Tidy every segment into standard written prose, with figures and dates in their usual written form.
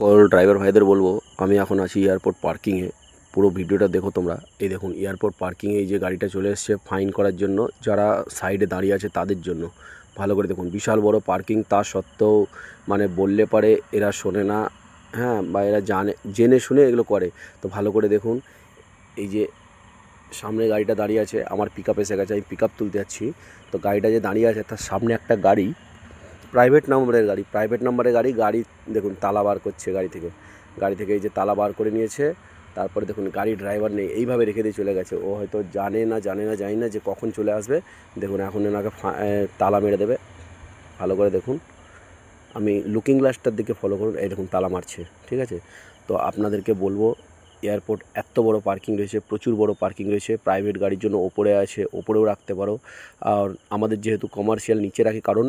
Call driver ভাইদের বলবো আমি এখন আছি এয়ারপোর্ট পার্কিংয়ে। পুরো ভিডিওটা দেখো তোমরা। এই দেখুন এয়ারপোর্ট পার্কিংয়ে এই যে গাড়িটা চলে এসছে ফাইন করার জন্য, যারা সাইডে দাঁড়িয়ে আছে তাদের জন্য। ভালো করে দেখুন, বিশাল বড় পার্কিং, তা সত্ত্বেও মানে বললে পারে এরা শোনে না। হ্যাঁ, বা এরা জেনে শুনে এগুলো করে। তো ভালো করে দেখুন, এই যে সামনে গাড়িটা দাঁড়িয়ে আছে, আমার পিক আপ এসে গেছে, আমি পিক আপ তুলতে যাচ্ছি। তো গাড়িটা যে দাঁড়িয়ে আছে তার সামনে একটা গাড়ি, প্রাইভেট নাম্বারের গাড়ি গাড়ি দেখুন তালা বার করছে গাড়ি থেকে এই যে তালা বার করে নিয়েছে। তারপরে দেখুন গাড়ি ড্রাইভার নেই, এইভাবে রেখে দিয়ে চলে গেছে। ও হয়তো জানি না যে কখন চলে আসবে। দেখুন এখন এনাকে তালা মেরে দেবে। ভালো করে দেখুন, আমি লুকিং গ্লাসটার দিকে ফলো করুন, এই দেখুন তালা মারছে। ঠিক আছে, তো আপনাদেরকে বলবো এয়ারপোর্ট এত বড় পার্কিং রয়েছে, প্রচুর বড় পার্কিং রয়েছে। প্রাইভেট গাড়ির জন্য ওপরে আছে, ওপরেও রাখতে পারো। আর আমাদের যেহেতু কমার্শিয়াল নিচে রাখি, কারণ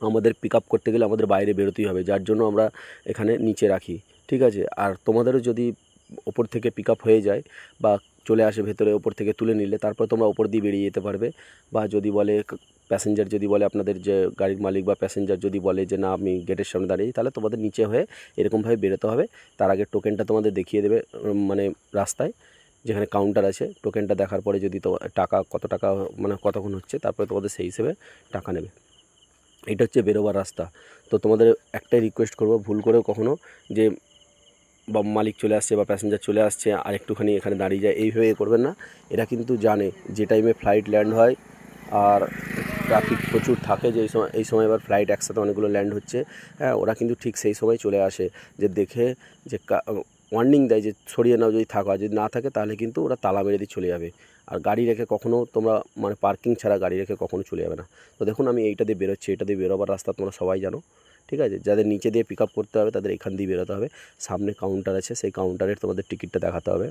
আমাদের পিক আপ করতে গেলে আমাদের বাইরে বেরোতেই হবে, যার জন্য আমরা এখানে নিচে রাখি। ঠিক আছে, আর তোমাদেরও যদি ওপর থেকে পিক আপ হয়ে যায় বা চলে আসে ভেতরে, ওপর থেকে তুলে নিলে তারপর তোমরা ওপর দিয়ে বেরিয়ে যেতে পারবে। বা যদি বলে প্যাসেঞ্জার, যদি বলে আপনাদের যে গাড়ির মালিক বা প্যাসেঞ্জার যদি বলে যে না আমি গেটের সামনে দাঁড়িয়ে, তাহলে তোমাদের নিচে হয়ে এরকমভাবে বেরোতে হবে। তার আগে টোকেনটা তোমাদের দেখিয়ে দেবে, মানে রাস্তায় যেখানে কাউন্টার আছে, টোকেনটা দেখার পরে যদি তো টাকা কত টাকা মানে কতক্ষণ হচ্ছে, তারপরে তোমাদের সেই হিসেবে টাকা নেবে। এটা হচ্ছে বেরোবার রাস্তা। তো তোমাদের একটাই রিকোয়েস্ট করবো, ভুল করেও কখনো যে বা মালিক চলে আসছে বা প্যাসেঞ্জার চলে আসছে আর একটুখানি এখানে দাঁড়িয়ে যায়, এইভাবে করবেন না। এরা কিন্তু জানে যে টাইমে ফ্লাইট ল্যান্ড হয় আর ট্রাফিক প্রচুর থাকে, যে এই সময় এবার ফ্লাইট একসাথে অনেকগুলো ল্যান্ড হচ্ছে। হ্যাঁ, ওরা কিন্তু ঠিক সেই সময় চলে আসে, যে দেখে যে ওয়ার্নিং দেয় যে সরিয়ে নাও যদি থাকো, আর যদি না থাকে তাহলে কিন্তু ওরা তালা মেরে দিয়ে চলে যাবে। আর গাড়ি রেখে কখনও তোমরা মানে পার্কিং ছাড়া গাড়ি রেখে কখনও চলে যাবে না। তো দেখুন আমি এইটা দিয়ে বেরোচ্ছি, এটা দিয়ে বেরোবার রাস্তা তোমরা সবাই জানো। ঠিক আছে, যাদের নিচে দিয়ে পিক আপ করতে হবে তাদের এখান দিয়ে বেরোতে হবে। সামনে কাউন্টার আছে, সেই কাউন্টারের তোমাদের টিকিটটা দেখাতে হবে।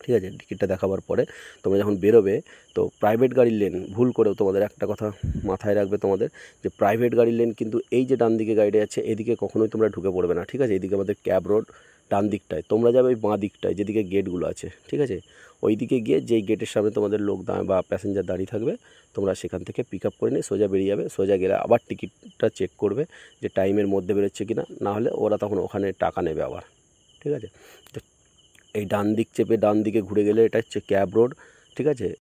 ঠিক আছে, টিকিটটা দেখাবার পরে তোমরা যখন বেরোবে, তো প্রাইভেট গাড়ির লেন ভুল করেও তোমাদের একটা কথা মাথায় রাখবে তোমাদের, যে প্রাইভেট গাড়ির লেন কিন্তু এই যে ডান দিকে গাড়িটা যাচ্ছে এদিকে কখনোই তোমরা ঢুকে পড়বে না। ঠিক আছে, এদিকে আমাদের ক্যাব রোড, ডান দিকটায় তোমরা যাবে, ওই বাঁ দিকটায় যেদিকে গেটগুলো আছে। ঠিক আছে, ওই দিকে গিয়ে যেই গেটের সামনে তোমাদের লোক বা প্যাসেঞ্জার দাঁড়িয়ে থাকবে, তোমরা সেখান থেকে পিক আপ করে নিয়ে সোজা বেরিয়ে যাবে। সোজা গেলে আবার টিকিটটা চেক করবে যে টাইমের মধ্যে বেরোচ্ছে কি না, নাহলে ওরা তখন ওখানে টাকা নেবে আবার। ঠিক আছে, তো এই ডান দিক চেপে ডান দিকে ঘুরে গেলে এটা হচ্ছে ক্যাব রোড। ঠিক আছে,